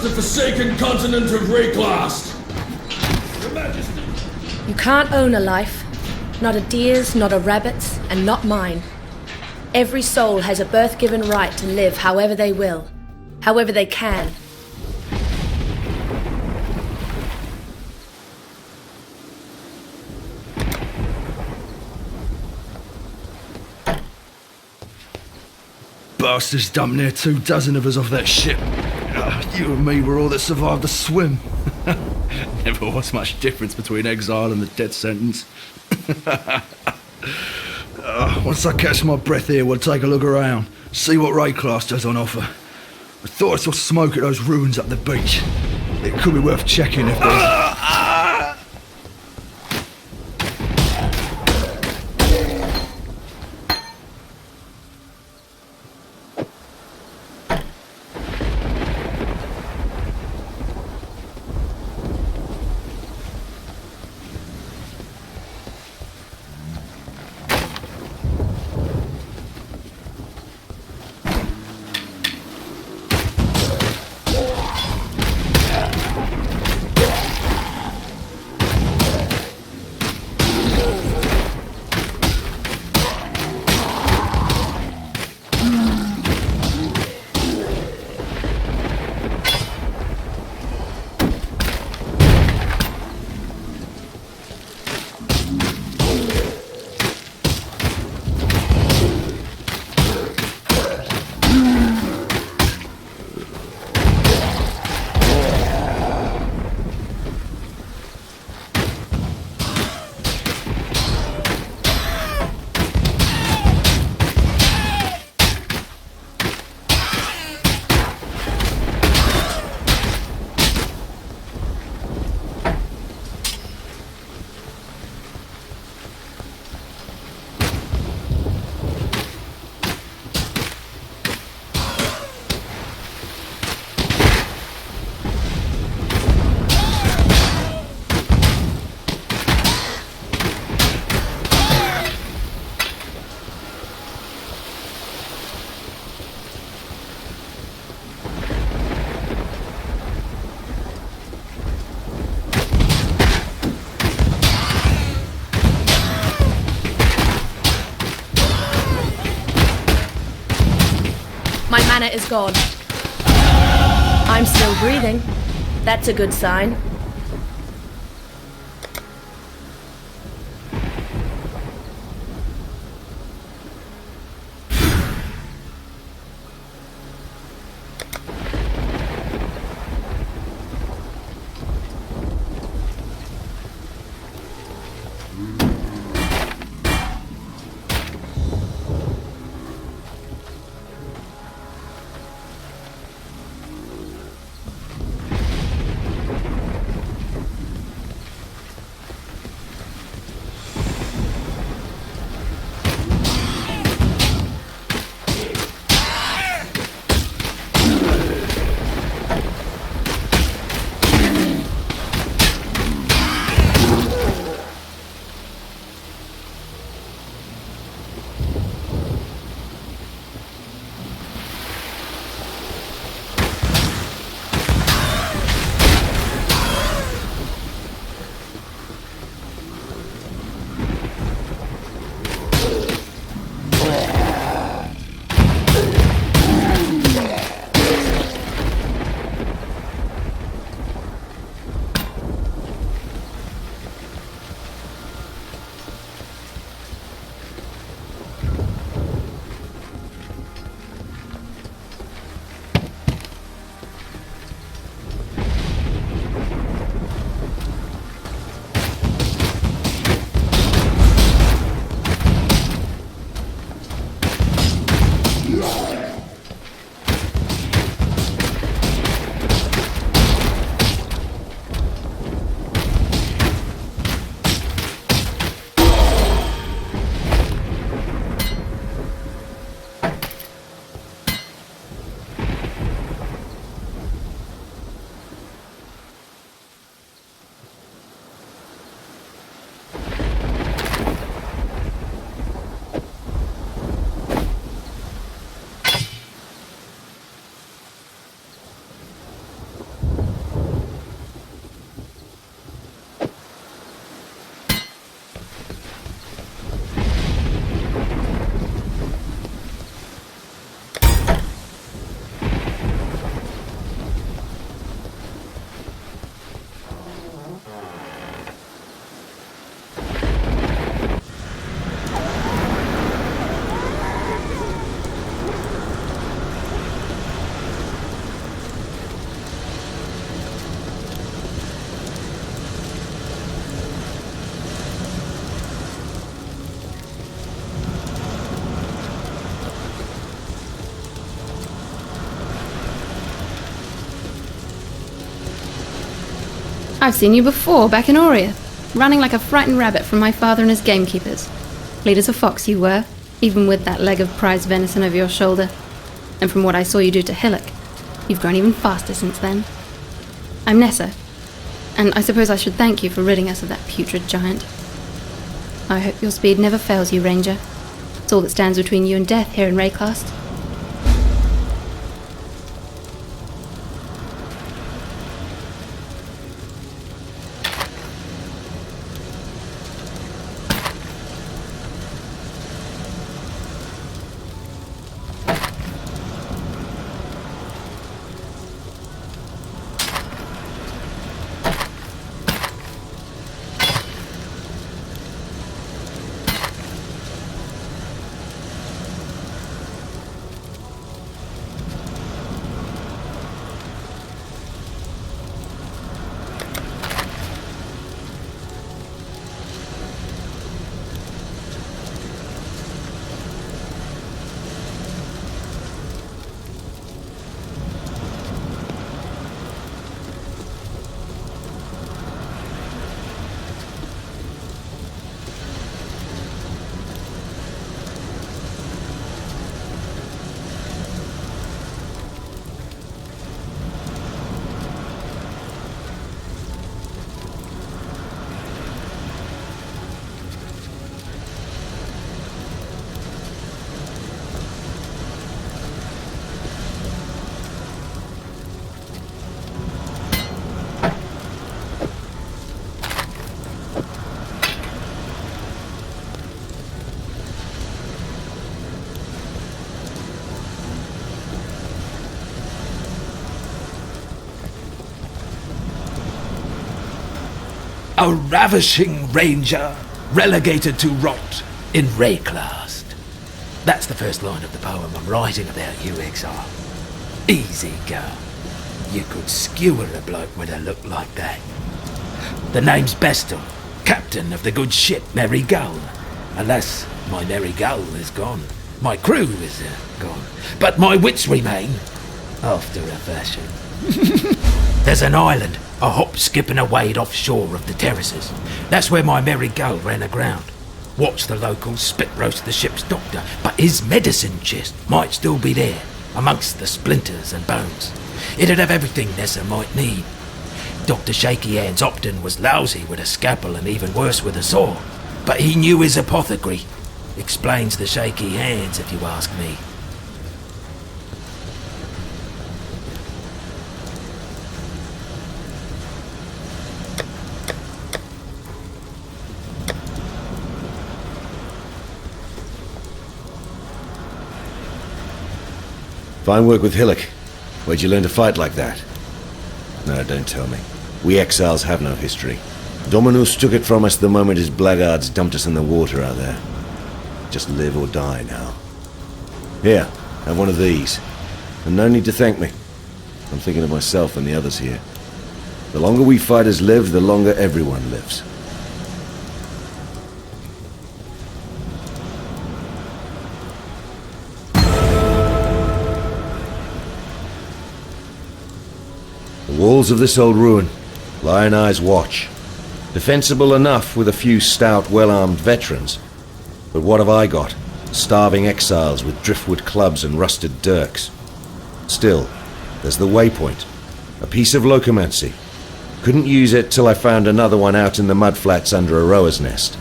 across the forsaken continent of Rayclast. Your Majesty. You can't own a life. Not a deer's, not a rabbit's, and not mine. Every soul has a birth-given right to live however they will, however they can. Bastards dumped near 24 of us off that ship. You and me were all that survived the swim. Never was much difference between exile and the death sentence. Once I catch my breath here, we'll take a look around, see what Rayclast has on offer. I thought I saw smoke at those ruins up the beach. It could be worth checking if there's... My mana is gone. I'm still breathing. That's a good sign. I've seen you before, back in Aurea, running like a frightened rabbit from my father and his gamekeepers. Fleet as a fox you were, even with that leg of prize venison over your shoulder. And from what I saw you do to Hillock, you've grown even faster since then. I'm Nessa, and I suppose I should thank you for ridding us of that putrid giant. I hope your speed never fails you, Ranger. It's all that stands between you and death here in Rayclast. A ravishing ranger, relegated to rot in Rayclast. That's the first line of the poem I'm writing about you, Exile. Easy girl. You could skewer a bloke with a look like that. The name's Bestel, captain of the good ship Merry Gull. Alas, my Merry Gull is gone. My crew is gone. But my wits remain, after a fashion. There's an island, a hop, skip and a wade offshore of the terraces. That's where my Merry Gull ran aground. Watched the locals spit roast the ship's doctor, but his medicine chest might still be there, amongst the splinters and bones. It'd have everything Nessa might need. Dr. Shaky Hands Opton was lousy with a scalpel and even worse with a saw, but he knew his apothecary. Explains the shaky hands, if you ask me. Fine work with Hillock. Where'd you learn to fight like that? No, don't tell me. We exiles have no history. Dominus took it from us the moment his blackguards dumped us in the water out there. Just live or die now. Here, have one of these. And no need to thank me. I'm thinking of myself and the others here. The longer we fighters live, the longer everyone lives. The walls of this old ruin, Lion Eyes watch. Defensible enough with a few stout, well-armed veterans. But what have I got? Starving exiles with driftwood clubs and rusted dirks. Still, there's the waypoint. A piece of locomancy. Couldn't use it till I found another one out in the mudflats under a rower's nest.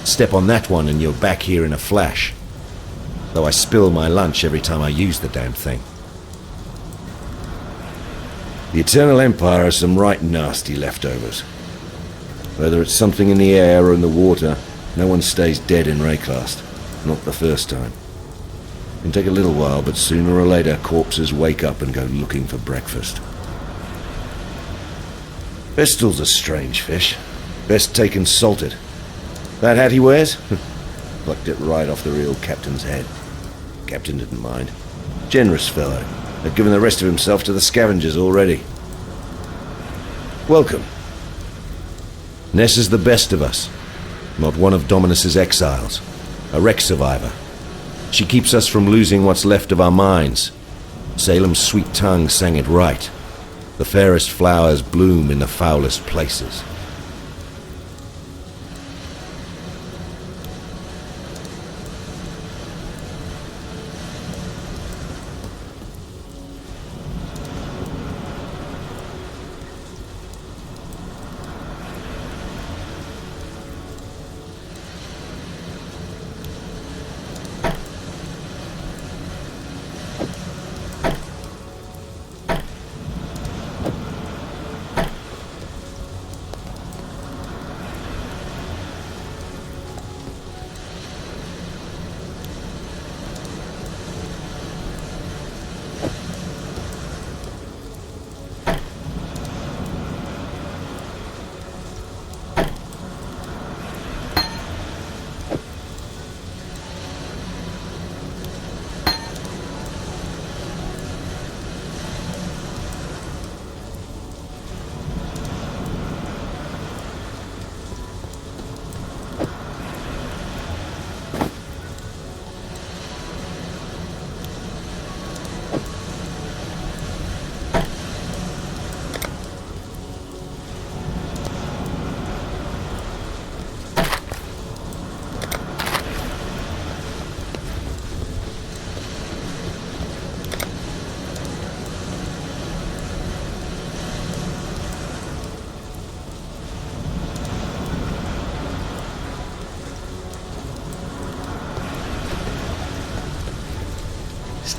Step on that one and you're back here in a flash. Though I spill my lunch every time I use the damn thing. The Eternal Empire has some right nasty leftovers. Whether it's something in the air or in the water, no one stays dead in Rayclast. Not the first time. It can take a little while, but sooner or later corpses wake up and go looking for breakfast. Bestel's a strange fish. Best taken salted. That hat he wears? Plucked it right off the real captain's head. Captain didn't mind. Generous fellow. Had given the rest of himself to the scavengers already. Welcome. Ness is the best of us. Not one of Dominus's exiles. A wreck survivor. She keeps us from losing what's left of our minds. Salem's sweet tongue sang it right. The fairest flowers bloom in the foulest places.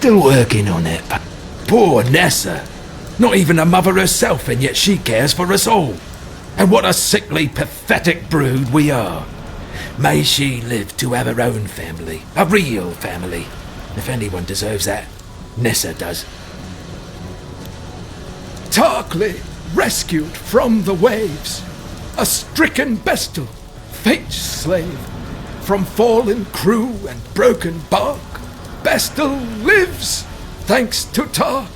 Still working on it. Poor Nessa. Not even a mother herself, and yet she cares for us all. And what a sickly, pathetic brood we are. May she live to have her own family. A real family. If anyone deserves that, Nessa does. Tarkly, rescued from the waves. A stricken bestel, fate's slave. From fallen crew and broken bark. Bestel lives, thanks to Tark.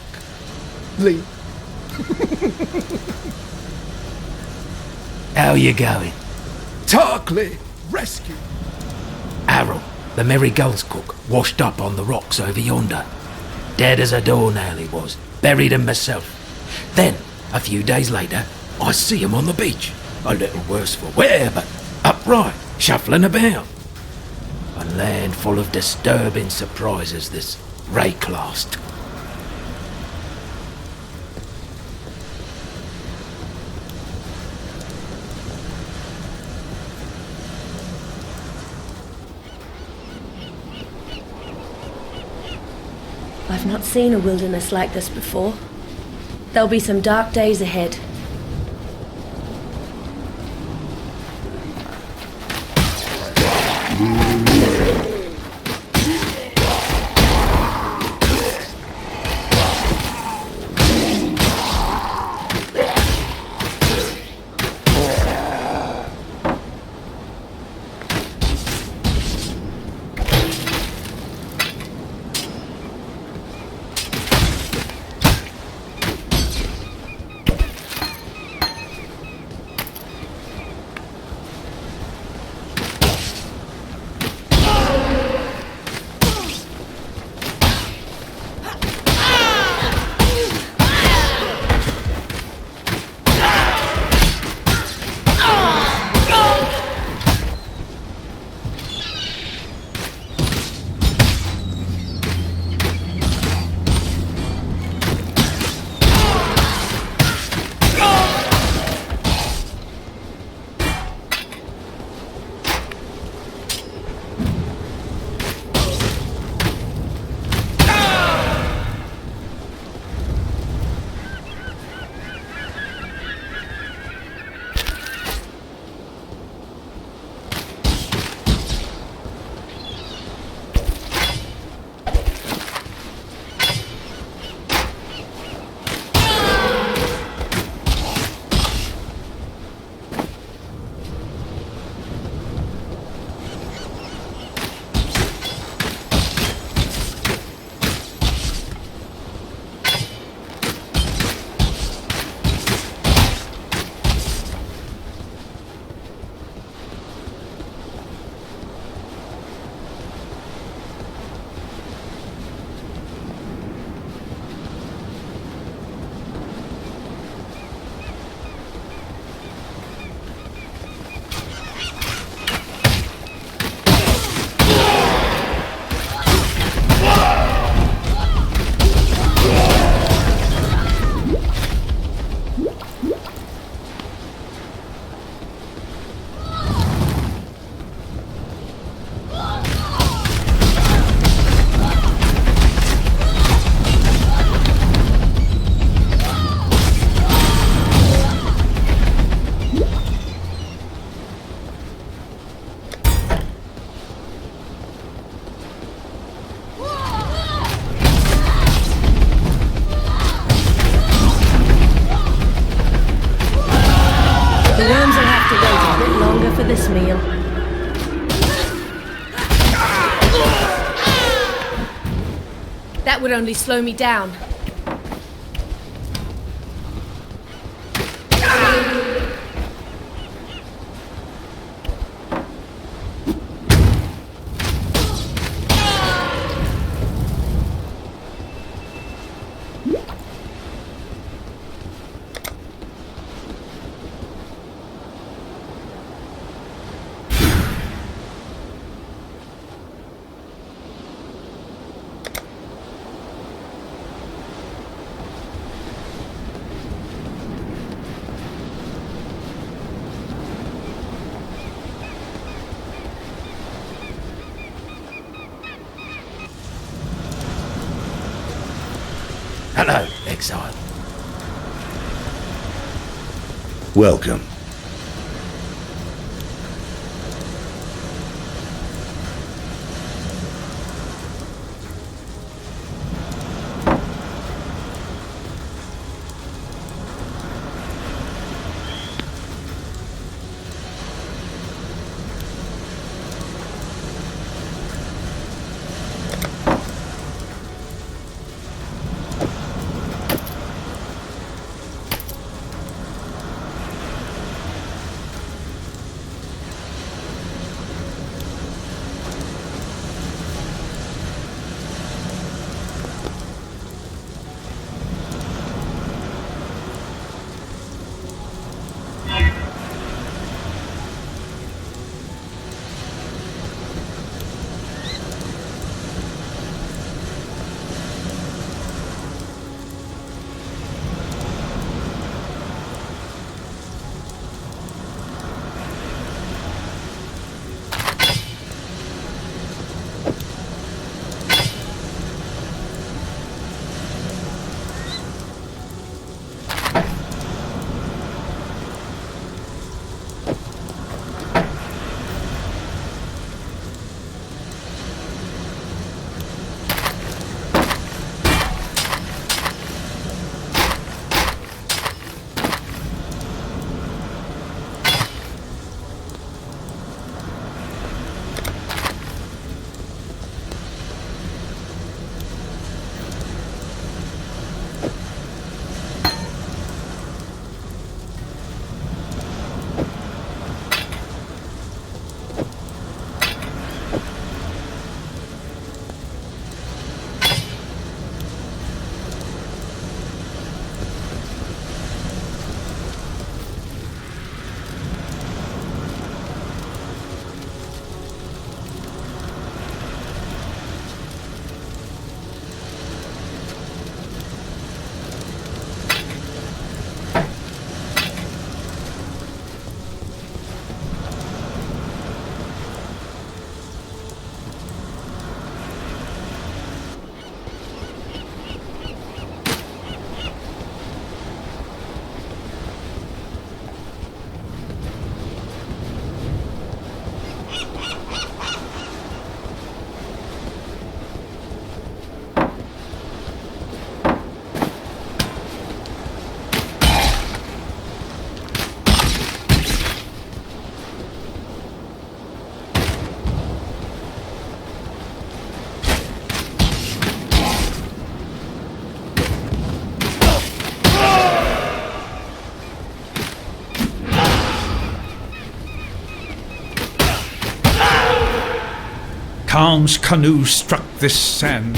Lee. How you going? Tarkly, rescued. Arrow, the Merry Gull's cook, washed up on the rocks over yonder. Dead as a doornail he was, buried him myself. Then, a few days later, I see him on the beach. A little worse for wear, but upright, shuffling about. A land full of disturbing surprises, this Rayclast. I've not seen a wilderness like this before. There'll be some dark days ahead. have to wait a bit longer for this meal. That would only slow me down. Hello, Exile. Welcome. Calm's canoe struck this sand.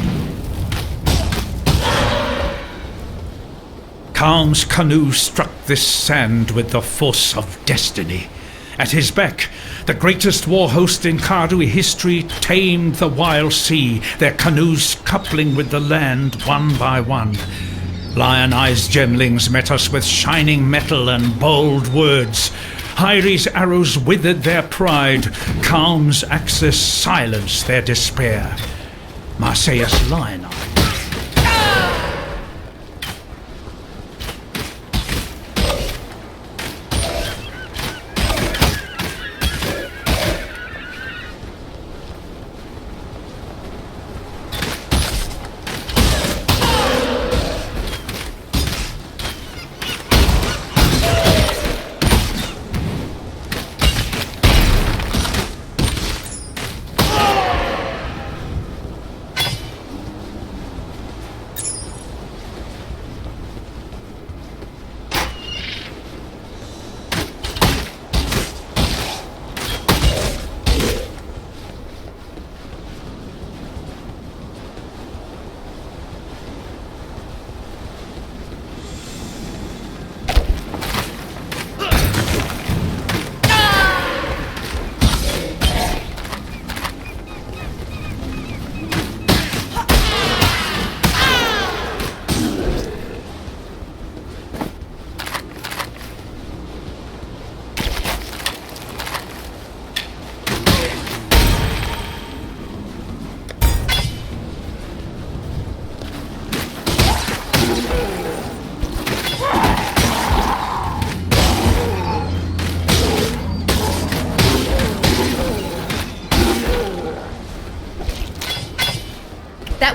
Calm's canoe struck this sand with the force of destiny. At his beck, the greatest war host in Kardui history tamed the wild sea, their canoes coupling with the land one by one. Lion-eyed gemlings met us with shining metal and bold words. Hyri's arrows withered their pride. Calm's axes silenced their despair. Marseilles lion-eyed.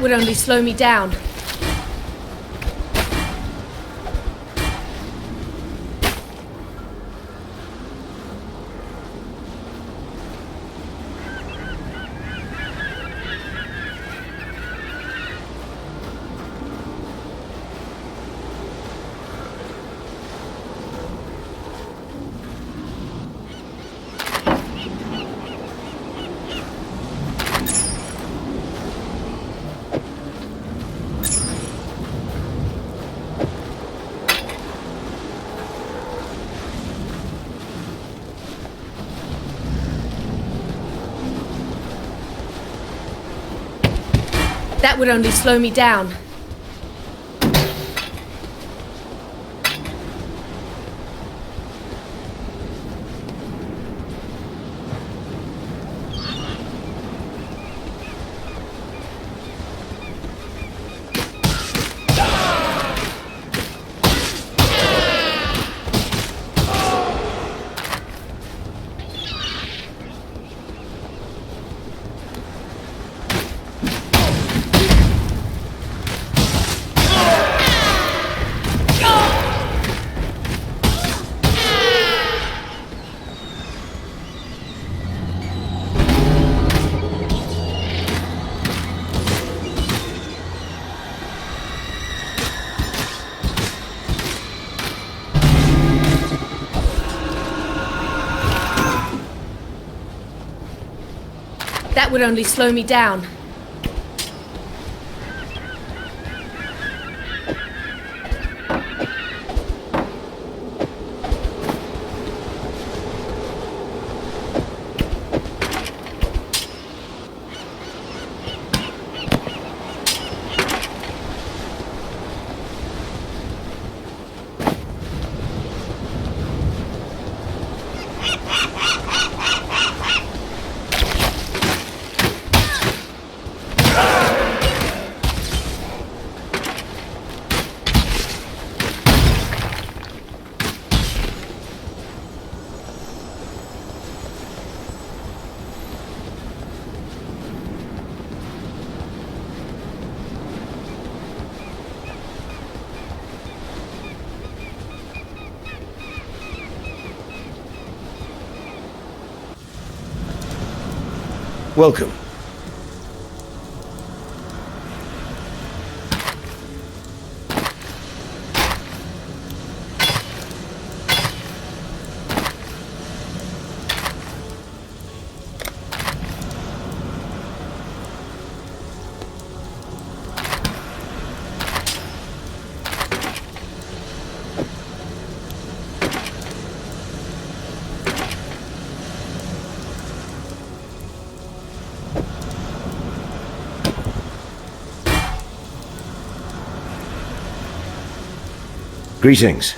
That would only slow me down. That would only slow me down. That would only slow me down. Welcome. Greetings.